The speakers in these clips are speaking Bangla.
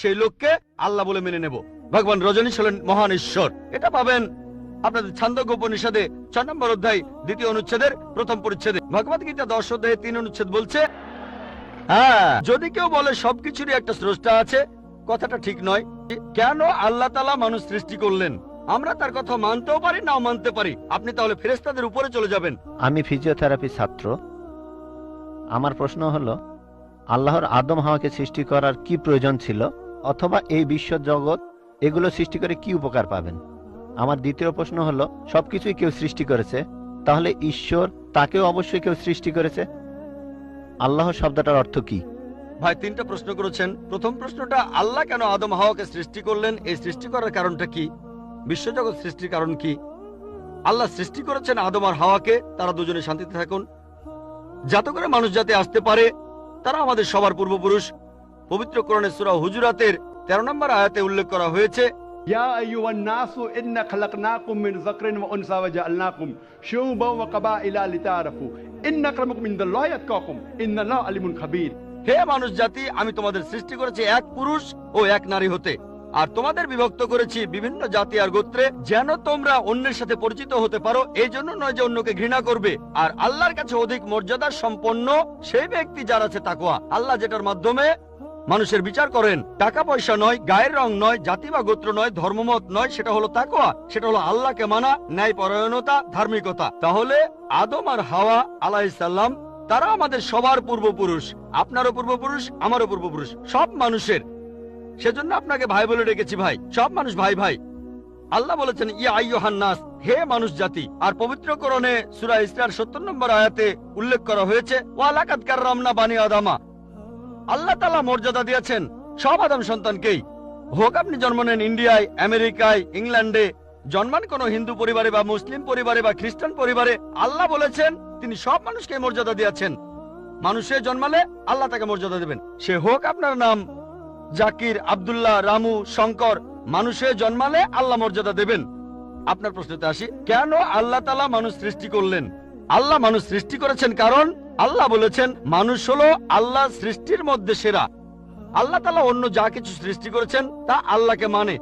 সেই লোককে আল্লাহ বলে মেনে নেব। ভগবান রজনীশ হলেন মহান ঈশ্বর। এটা পাবেন আপনাদের ছান্দোগ্য উপনিষদে 6 নম্বর অধ্যায় 2য় অনুচ্ছেদের 1ম পরিচ্ছেদে। ভগবদ গীতা 10 অধ্যায়ে 3 অনুচ্ছেদ বলছে, হ্যাঁ, যদি কেউ বলে সবকিছুরই একটা স্রষ্টা আছে, কথাটা ঠিক নয়। কেন আল্লাহ তাআলা মানুষ সৃষ্টি করলেন? আমরা তার কথা মানতেও পারি, নাও মানতে পারি। আপনি তাহলে ফেরেশতাদের উপরে চলে যাবেন। আমি ফিজিওথেরাপি ছাত্র। আমার প্রশ্ন হলো, আল্লাহর আদম হাওয়াকে সৃষ্টি করার কি প্রয়োজন ছিল, অথবা এই বিশ্ব জগৎ এগুলো সৃষ্টি করে কি উপকার পাবেন? আমার দ্বিতীয় প্রশ্ন হলো, সবকিছুই কেউ সৃষ্টি করেছে, তাহলে ঈশ্বর তাকেও অবশ্যই কেউ সৃষ্টি করেছে। আল্লাহ শব্দটার অর্থ কি? ভাই 3টা প্রশ্ন করেছেন। প্রথম প্রশ্নটা, আল্লাহ কেন আদম হাওয়াকে সৃষ্টি করলেন, এই সৃষ্টি করার কারণটা কি? বিশ্বজগৎ সৃষ্টির কারণ কি? আল্লাহ সৃষ্টি করেছেন আদম আর হাওয়াকে, তারা দুজনে শান্তিতে থাকুন, যাতে করে মানুষ যাতে আসতে পারে। তারা আমাদের সবার পূর্বপুরুষ। পবিত্র কোরআনে সূরা হুজুরাতের 13 নম্বর আয়াতে উল্লেখ করা হয়েছে, ইয়া আইয়ুহান নাসু ইন্না খালাকনাকুম মিন যাকরিন ওয়া উনসা ওয়া জাআলনাকুম শুউবান ওয়া কাবাইলা লিতাআরাফু ইন্না আক্রামাকুম ইনদাল্লাহি আতকাকুম ইন্নাল্লাহা আলিমুন খাবীর। হে মানুষ জাতি, আমি তোমাদের সৃষ্টি করেছি এক পুরুষ ও এক নারী হতে, আর তোমাদের বিভক্ত করেছি বিভিন্ন জাতি আর গোত্রে, যেন তোমরা অন্যের সাথে পরিচিত হতে পারো। এই জন্য নয় যে অন্যকে ঘৃণা করবে। আর আল্লাহর কাছে অধিক মর্যাদা সম্পন্ন সেই ব্যক্তি যার আছে তাকওয়া। আল্লাহ যেটার মাধ্যমে মানুষের বিচার করেন, টাকা পয়সা নয়, গায়ের রং নয়, জাতি বা গোত্র নয়, ধর্মমত নয়, সেটা হলো তাকওয়া। সেটা হলো আল্লাহকে মানা, ন্যায় পরায়ণতা, ধার্মিকতা। তাহলে আদম আর হাওয়া আলাইহিস সালাম, তারা আমাদের সবার পূর্বপুরুষ। আপনারও পূর্বপুরুষ, আমারও পূর্বপুরুষ, সব মানুষের। সেজন্য আপনাকে ভাই বলে ডেকেছি। ভাই, সব মানুষ ভাই ভাই। আল্লাহ বলেছেন, ইয়া আইয়ুহান নাস, হে মানুষ জাতি। আর পবিত্র কোরআনে সূরা ইসরার 70 নম্বর আয়াতে উল্লেখ করা হয়েছে, ওয়া লাকাদ কাররামনা বানি আদামা। আল্লাহ তাআলা মর্যাদা দিয়েছেন সব আদম সন্তানকেই। হোক আপনি জন্ম নেন ইন্ডিয়ায়, আমেরিকায়, ইংল্যান্ডে, জন্মান কোন হিন্দু পরিবারে বা মুসলিম পরিবারে বা খ্রিস্টান পরিবারে, আল্লাহ বলেছেন তিনি সব মানুষকে মর্যাদা দিয়েছেন। মানুষে জন্মালে আল্লাহ তাকে মর্যাদা দেবেন। সে হোক আপনার নাম জাকির, আব্দুল্লাহ, রামু, শঙ্কর, মানুষে জন্মালে আল্লাহ মর্যাদা দেবেন। আপনার প্রশ্নতে আসি, কেন আল্লাহ তাআলা মানুষ সৃষ্টি করলেন? আল্লাহ মানুষ সৃষ্টি করেছেন কারণ আল্লাহ বলেছেন মানুষ হলো আল্লাহ সৃষ্টির মধ্যে সেরা। আল্লাহ তাআলা অন্য যা কিছু সৃষ্টি করেছেন তা আল্লাহকে মানে।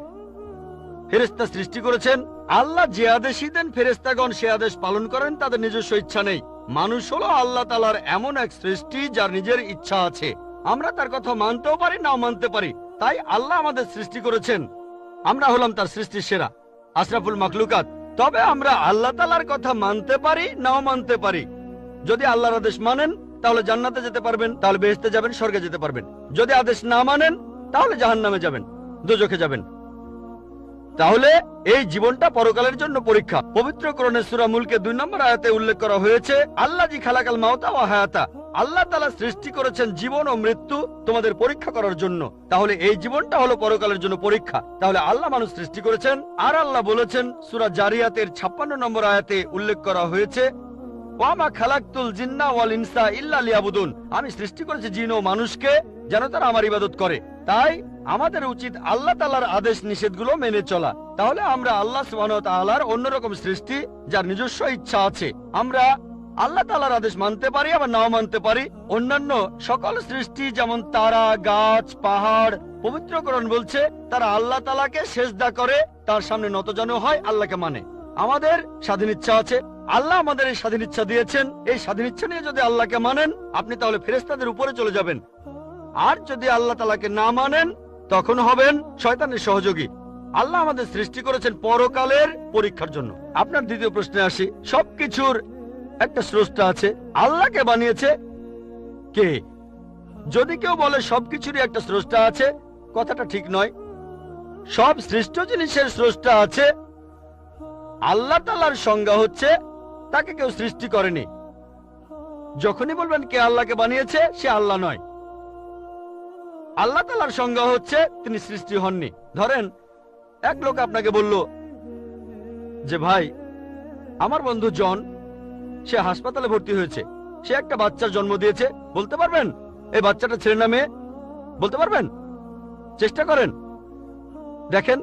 ফেরেশতা সৃষ্টি করেছেন, আল্লাহ যে আদেশই দেন ফেরেশতাগণ সে আদেশ পালন করেন, তাদের নিজস্ব ইচ্ছা নেই। মানুষ হলো আল্লাহ তাআলার এমন এক সৃষ্টি যার নিজের ইচ্ছা আছে। আমরা তার কথা মানতেও পারি, নাও মানতে পারি। তাই আল্লাহ আমাদের সৃষ্টি করেছেন, আমরা হলাম তার সৃষ্টির সেরা, আশরাফুল মাখলুকাত। তবে আমরা আল্লাহ তাআলার কথা মানতে পারি, নাও মানতে পারি। যদি আল্লাহর আদেশ মানেন তাহলে জান্নাতে যেতে পারবেন, তাহলে বেহেশতে যাবেন, স্বর্গে যেতে পারবেন। যদি আদেশ না মানেন তাহলে জাহান্নামে যাবেন, দোজখে যাবেন। তাহলে এই জীবনটা পরকালের জন্য পরীক্ষা। পবিত্র কোরআনে সূরা মুলকে 2 নম্বর আয়াতে উল্লেখ করা হয়েছে, আল্লাযী খালাকাল মাউতা ওয়া হায়াতা। আল্লাহ তাআলা সৃষ্টি করেছেন জীবন ও মৃত্যু তোমাদের পরীক্ষা করার জন্য। তাহলে এই জীবনটা হলো পরকালের জন্য পরীক্ষা। তাহলে আল্লাহ মানুষ সৃষ্টি করেছেন। আর আল্লাহ বলেছেন সূরা জারিয়াতের 56 নম্বর আয়াতে উল্লেখ করা হয়েছে, ওয়ামা খালাকতুল জিন্না ওয়াল ইনসা ইল্লা লিয়াবুদুন। আমি সৃষ্টি করেছি জিন ও মানুষকে যেন তারা আমার ইবাদত করে। তাই আমাদের উচিত আল্লাহ তাআলার আদেশ নিষেধগুলো মেনে চলা। তাহলে আমরা আল্লাহ সুবহানাহু ওয়া তাআলার অন্যরকম সৃষ্টি যার নিজস্ব ইচ্ছা আছে। আমরা আল্লাহ তাআলার আদেশ মানতে পারি, আবার নাও মানতে পারি। অন্যান্য সকল সৃষ্টি যেমন তারা, গাছ, পাহাড়, পবিত্র কোরআন বলছে তারা আল্লাহ তাআলাকে সিজদা করে, তার সামনে নতজানু হয়, আল্লাহকে মানে। আমাদের স্বাধীন ইচ্ছা আছে, আল্লাহ আমাদের এই স্বাধীন ইচ্ছা দিয়েছেন। এই স্বাধীন ইচ্ছা নিয়ে যদি আল্লাহকে মানেন, আপনি তাহলে ফেরেশতাদের উপরে চলে যাবেন। আর যদি আল্লাহ তাআলাকে না মানেন, তখন হবেন শয়তানের সহযোগী। আল্লাহ আমাদের সৃষ্টি করেছেন পরকালের পরীক্ষার জন্য। আপনার দ্বিতীয় প্রশ্নে আসি, সবকিছুর একটা স্রষ্টা আছে, আল্লাহকে বানিয়েছে কে? যদি কেউ বলে সবকিছুরই একটা স্রষ্টা আছে, কথাটা ঠিক নয়। সব সৃষ্ট জিনিসের স্রষ্টা আছে। আল্লাহ তাআলার সংজ্ঞা হচ্ছে তাকে কেউ সৃষ্টি করেনি। যখনই বলবেন কে আল্লাহকে বানিয়েছে, সে আল্লাহ নয়। আল্লাহ তাআলার সংজ্ঞা হচ্ছে তিনি সৃষ্টি হননি। ধরেন এক লোক আপনাকে বলল যে ভাই, আমার বন্ধু জন, সে হাসপাতালে ভর্তি হয়েছে, সে একটা বাচ্চার জন্ম দিয়েছে। বলতে পারবেন এই বাচ্চাটা ছেলে না মেয়ে? বলতে পারবেন? চেষ্টা করেন, দেখেন।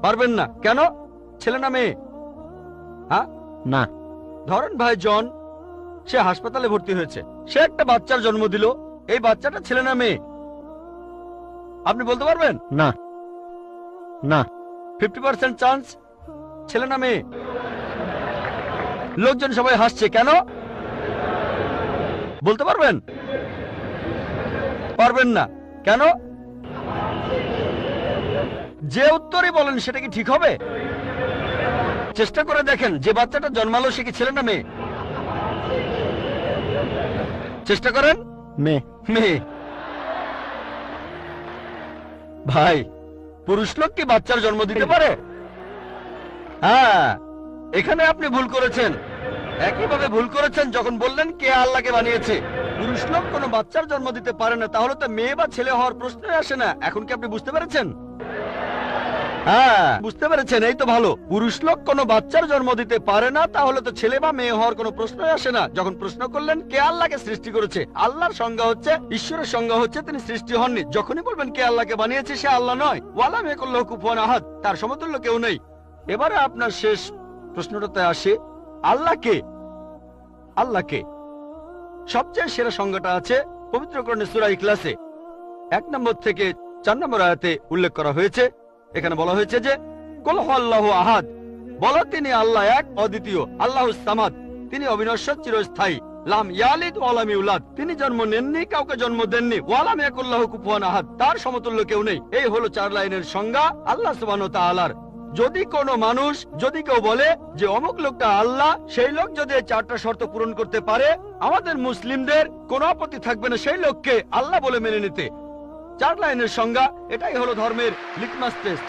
পারবেন না কেন? ছেলে না মেয়ে? হ্যাঁ না। ধরেন ভাই জন, সে হাসপাতালে ভর্তি হয়েছে, সে একটা বাচ্চার জন্ম দিল। এই বাচ্চাটা ছেলে না মেয়ে? আপনি বলতে পারবেন? না, না। 50% চান্স, ছেলে না মেয়ে? লোকজন সবাই হাসছে কেন? বলতে পারবেন? পারবেন না কেন? যে উত্তরই বলেন সেটা কি ঠিক হবে? চেষ্টা করে দেখেন, যে বাচ্চাটা জন্মালো সে কি ছেলে না মেয়ে? চেষ্টা করেন। মেয়ে। মেয়ে। ভাই, পুরুষ লোক কি বাচ্চার জন্ম দিতে পারে? হ্যাঁ, এখানে আপনি ভুল করেছেন। একইভাবে ভুল করেছেন যখন বললেন কে আল্লাহকে বানিয়েছে। পুরুষ লোক কোনো বাচ্চার জন্ম দিতে পারে না, তাহলে তো মেয়ে বা ছেলে হওয়ার প্রশ্নই আসে না। এখন কি আপনি বুঝতে পেরেছেন? হ্যাঁ, বুঝতে পেরেছেন, এই তো ভালো। পুরুষ লোক কোনো বাচ্চার জন্ম দিতে পারে না, তাহলে তো ছেলে বা মেয়ে হওয়ার কোনো প্রশ্নই আসে না। যখন প্রশ্ন করলেন কে আল্লাহকে সৃষ্টি করেছে, আল্লাহর সংজ্ঞা হচ্ছে, ঈশ্বরের সংজ্ঞা হচ্ছে তিনি সৃষ্টি হননি। যখনই বলবেন কে আল্লাহকে বানিয়েছে, সে আল্লাহ নয়। ওয়ালাম ইয়াকুল্লাহু কুফুয়ান আহাদ, তার সমতুল্য কেউ নেই। এবারে আপনার শেষ প্রশ্নটাতে আসে, আল্লাহকে, আল্লাহকে সবচেয়ে সেরা সংজ্ঞাটা আছে পবিত্র কোরআনে সূরা ইখলাসে 1 নম্বর থেকে 4 নম্বর আয়াতে উল্লেখ করা হয়েছে। এখানে বলা হয়েছে যে কুল হুয়াল্লাহু আহাদ, বলো তিনি আল্লাহ এক, অদ্বিতীয়। আল্লাহুস সামাদ, তিনি অবিনশ্বর, চিরস্থায়ী। লাম ইয়ালিদ ওয়া লাম ইউলাদ, তিনি জন্ম নেননি, কাউকে জন্ম দেননি। ওয়া লাম ইয়াকুল্লাহু কুফুয়ান আহাদ, তার সমতুল্য কেউ নেই। এই হলো 4 লাইনের সংজ্ঞা আল্লাহ সুবহানাহু ওয়া তাআলার। যদি কোনো মানুষ, যদি কেউ বলে যে অমুক লোকটা আল্লাহ, সেই লোক যদি এই 4টা শর্ত পূরণ করতে পারে, আমাদের মুসলিমদের কোনো আপত্তি থাকবে না সেই লোককে আল্লাহ বলে মেনে নিতে। 4 লাইনের সংজ্ঞা, এটাই হলো ধর্মের লিটমাস টেস্ট।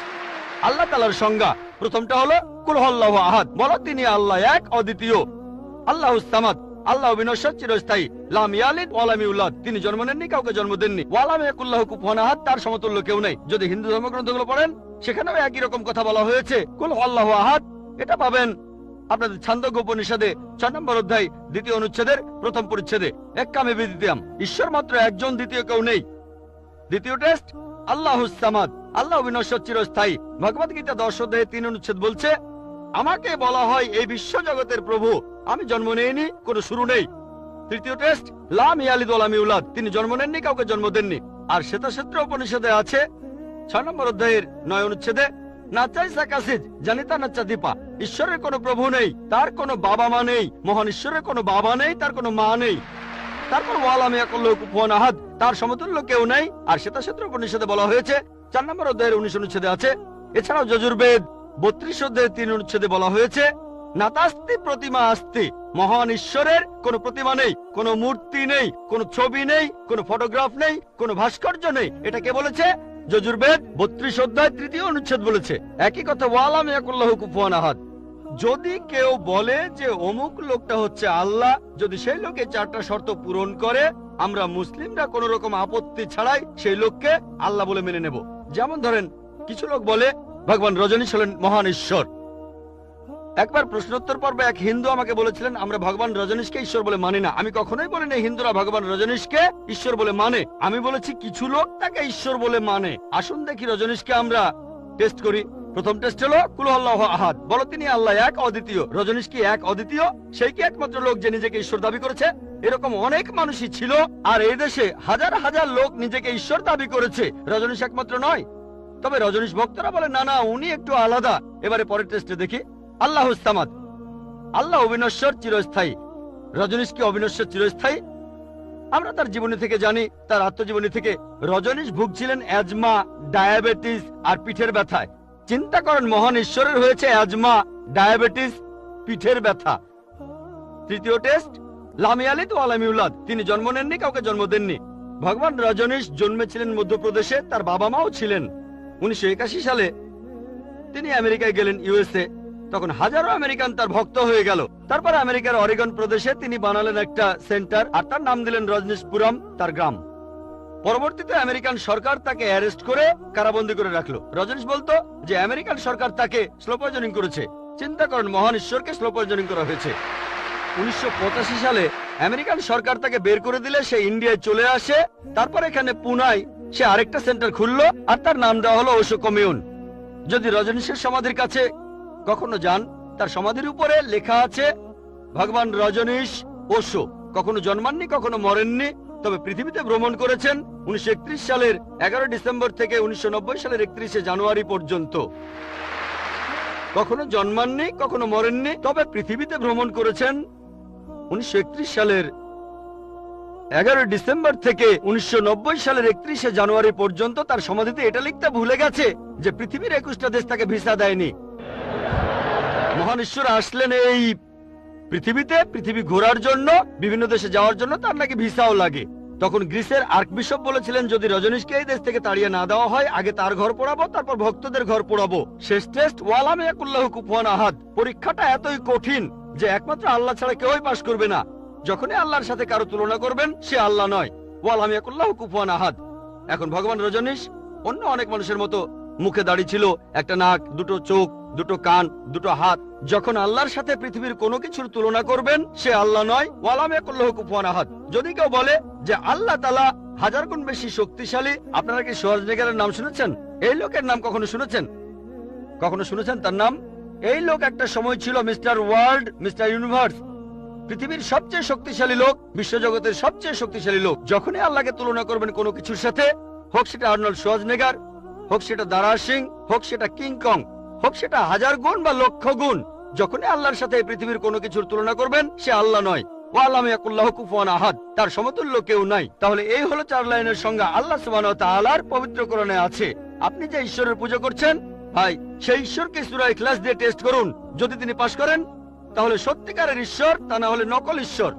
আল্লাহ তাআলার সংজ্ঞা প্রথমটা হলো কুল হুয়াল্লাহু আহাদ, বলো তিনি আল্লাহ এক, অদ্বিতীয়। আল্লাহুস সামাদ, আল্লাহ বিনশ্বর, চিরস্থায়ী। লাম ইয়ালিদ ওয়া লাম ইউলাদ, তিনি জন্ম নেননি, কাউকে জন্ম দেননি। ওয়া লাম ইয়াকুল্লাহু কুফুয়ান আহাদ, তার সমতুল্য কেউ নেই। যদি হিন্দু ধর্মগ্রন্থগুলো পড়েন, সেখানেও একই রকম কথা বলা হয়েছে, কুল হুয়াল্লাহু আহাদ। এটা পাবেন আপনাদের ছান্দোগ্য উপনিষদে 6 নম্বর অধ্যায় 2য় অনুচ্ছেদের 1ম পরিচ্ছেদে। এক্কামে বিদ্বিতীয়াম, ঈশ্বর মাত্র একজন, দ্বিতীয় কেউ নেই। দ্বিতীয় টেস্ট আল্লাহুস সামাদ, আল্লাহ বিনশ্বর, চিরস্থায়ী। ভগবত গীতা 10 অধ্যায়ে 3 অনুচ্ছেদ বলছে, আমাকে বলা হয় এই বিশ্ব জগতের প্রভু, আমি জন্ম নেইনি, কোনো শুরু নেই। তৃতীয় টেস্ট লাম ইয়ালিদ ওয়া লাম ইউলাদ, তিনি জন্ম নেননি, কাউকে জন্ম দেননি। আর শ্বেতাক্ষেত্র উপনিষদে আছে 6 নম্বর অধ্যায়ের 9 অনুচ্ছেদে, নাচাই সাকাসিজ জানিতা নাচা দীপা, ঈশ্বরের কোনো প্রভু নেই, তার কোনো বাবা মা নেই। মহান ঈশ্বরের কোনো বাবা নেই, তার কোনো মা নেই। তারপর ওয়ালাম ইয়াকুল্লাহু কুফুয়ান আহাদ, তার সমতুল্য কেউ নেই। আর শ্বেতাক্ষেত্র উপনিষদে বলা হয়েছে 4 নম্বর অধ্যায়ের 19 অনুচ্ছেদে আছে। এছাড়াও যজুর্বেদ 32 অধ্যায়ের 3 অনুচ্ছেদে বলা হয়েছে, নাতাস্তি প্রতিমা আস্তি, মহান ঈশ্বরের কোনো প্রতিমা নেই, কোনো মূর্তি নেই, কোনো ছবি নেই, কোনো ফটোগ্রাফ নেই, কোনো ভাস্কর্য নেই। এটা কে বলেছে? যজুর্বেদ 32 অধ্যায় 3য় অনুচ্ছেদ বলেছে একই কথা, ওয়ালাম ইয়াকুল্লাহু কুফুয়ান আহাদ। যদি কেউ বলে যে অমুক লোকটা হচ্ছে আল্লাহ, যদি সেই লোকে 4টা শর্ত পূরণ করে, আমরা মুসলিমরা কোন রকম আপত্তি ছাড়াই সেই লোককে আল্লাহ বলে মেনে নেব। যেমন ধরেন, কিছু লোক বলে ভগবান রজনীশ হলেন মহান ঈশ্বর। একবার প্রশ্নোত্তর পর্বে এক হিন্দু আমাকে বলেছিলেন, আমরা ভগবান রজনীশকে ঈশ্বর বলে মানি না। আমি কখনোই বলিনি হিন্দুরা ভগবান রজনীশকে ঈশ্বর বলে মানে। আমি বলেছি কিছু লোক তাকে ঈশ্বর বলে মানে। আসুন দেখি রজনীশকে আমরা টেস্ট করি। প্রথম টেস্ট হলো কুল হুয়াল্লাহু আহাদ, বলো তিনি আল্লাহ এক, অদ্বিতীয়। রজনীশ কি এক, অদ্বিতীয়? সেই কি একমাত্র লোক যে নিজেকে ঈশ্বর দাবি করেছে? এরকম অনেক মানুষই ছিল, আর এই দেশে হাজার হাজার লোক নিজেকে ঈশ্বর দাবি করেছে। রজনীশ একমাত্র নয়। তবে রজনীশ ভক্তরা বলে না না, উনি একটু আলাদা। এবারে পরের টেস্টে দেখি। আল্লাহুস সামাদ, আল্লাহ অবিনশ্বর, চিরস্থায়ী। রজনীশ কি অবিনশ্বর, চিরস্থায়ী? আমরা তার জীবনী থেকে জানি, তার আত্মজীবনী থেকে। রজনীশ ভুগছিলেন অ্যাজমা, ডায়াবেটিস আর পিঠের ব্যথায়। চিন্তা করেন, মহান ঈশ্বরের হয়েছে অ্যাজমা, ডায়াবেটিস, পিঠের ব্যথা। তৃতীয় টেস্ট লাম ইয়ালিদ ওয়া লাম ইউলাদ, তিনি জন্ম নেননি, কাউকে জন্ম দেননি। ভগবান রজনীশ জন্মেছিলেন মধ্যপ্রদেশে, তার বাবা মাও ছিলেন। 1981 সালে তিনি আমেরিকায় গেলেন, ইউএসএ। তখন হাজারো আমেরিকান তার ভক্ত হয়ে গেল। তারপর আমেরিকার অরেগন প্রদেশে তিনি বানালেন একটা সেন্টার, আর তার নাম দিলেন রজনীশপুরম, তার গ্রাম। পরবর্তীতে আমেরিকান সরকার তাকে অ্যারেস্ট করে কারাবন্দী করে রাখলো। রজনীশ বলতো যে আমেরিকান সরকার তাকে স্লো পয়জনিং করেছে। চিন্তা করেন, মহান ঈশ্বরকে স্লো পয়জনিং করা হয়েছে। 1985 সালে আমেরিকান সরকার তাকে বের করে দিলে সে ইন্ডিয়ায় চলে আসে। তারপর এখানে পুনায় সে আরেকটা সেন্টার খুললো, আর তার নাম দেওয়া হলো ওশো কমিউন। যদি রজনীশের সমাধির কাছে কখনো যান, তার সমাধির উপরে লেখা আছে ভগবান রজনীশ ওশো। কখনো জন্মাননি, কখনো মরেননি, তবে পৃথিবীতে ভ্রমণ করেছেন 1931 সালের 11 ডিসেম্বর থেকে 1990 সালের 31শে জানুয়ারি পর্যন্ত। কখনো জন্মাননি, কখনো মরেননি, তবে পৃথিবীতে ভ্রমণ করেছেন 1931 সালের 11 ডিসেম্বর থেকে 1990 সালের 31শে জানুয়ারি পর্যন্ত। তার সমাধিতে এটা লিখতে ভুলে গেছে যে পৃথিবীর 21টা দেশ তাকে ভিসা দেয়নি। মহান ঈশ্বর আসলেন এই পৃথিবীতে পৃথিবী ঘোরার জন্য, বিভিন্ন দেশে যাওয়ার জন্য তার নাকি ভিসাও লাগে। তখন গ্রিসের আর্কবিশপ বলেছিলেন, যদি রজনীশকে এই দেশ থেকে তাড়িয়ে না দেওয়া হয়, আগে তার ঘর পোড়াবো, তারপর ভক্তদের ঘর পোড়াবো। শেষ টেস্ট ওয়ালাম ইয়াকুল্লাহু কুফুয়ান আহাদ। পরীক্ষাটা এতই কঠিন যে একমাত্র আল্লাহ ছাড়া কেউই পাশ করবে না। যখনই আল্লাহর সাথে কারো তুলনা করবেন, সে আল্লাহ নয়। ওয়ালাম ইয়াকুল্লাহু কুফুয়ান আহাদ। এখন ভগবান রজনীশ অন্য অনেক মানুষের মতো মুখে দাড়ি ছিল, একটা নাক, দুটো চোখ, দুটো কান, দুটো হাত। যখন আল্লাহর সাথে পৃথিবীর কোনো কিছুর তুলনা করবেন, সে আল্লাহ নয়। ওয়ালাম ইয়াকুল্লাহু কুফুয়ান আহাদ। যদি কেউ বলে যে আল্লাহ তাআলা 1000 গুণ বেশি শক্তিশালী, আপনারা কি শোয়ার্জনেগারের নাম শুনেছেন? এই লোকের নাম কখনো শুনেছেন? কখনো শুনেছেন তার নাম? এই লোক একটা সময় ছিল মিস্টার ওয়ার্ল্ড, মিস্টার ইউনিভার্স, পৃথিবীর সবচেয়ে শক্তিশালী লোক, বিশ্বজগতের সবচেয়ে শক্তিশালী লোক। যখনই আল্লাহকে তুলনা করবেন কোনো কিছুর সাথে, হোক সেটা আর্নল্ড শোয়ার্জনেগার, হোক সেটা দারা সিং, হোক সেটা কিং কং, হোক সেটা 1000 গুণ বা লক্ষ গুণ, যখনই আল্লাহর সাথে পৃথিবীর কোনো কিছুর তুলনা করবেন, সে আল্লাহ নয়। ওয়ালাম ইয়াকুল্লাহু কুফুয়ান আহাদ। তার সমতুল্য কেউ নাই। তাহলে এই হলো 4 লাইনের সংজ্ঞা আল্লাহ সুবহানাহু ওয়া তাআলার পবিত্র কোরআনে আছে। আপনি যে ঈশ্বরের পূজা করছেন, ভাই, সেই ঈশ্বরকে সূরা ইখলাস দিয়ে টেস্ট করুন। যদি তিনি পাশ করেন, তাহলে সত্যিকারের ঈশ্বর, তা না হলে নকল ঈশ্বর।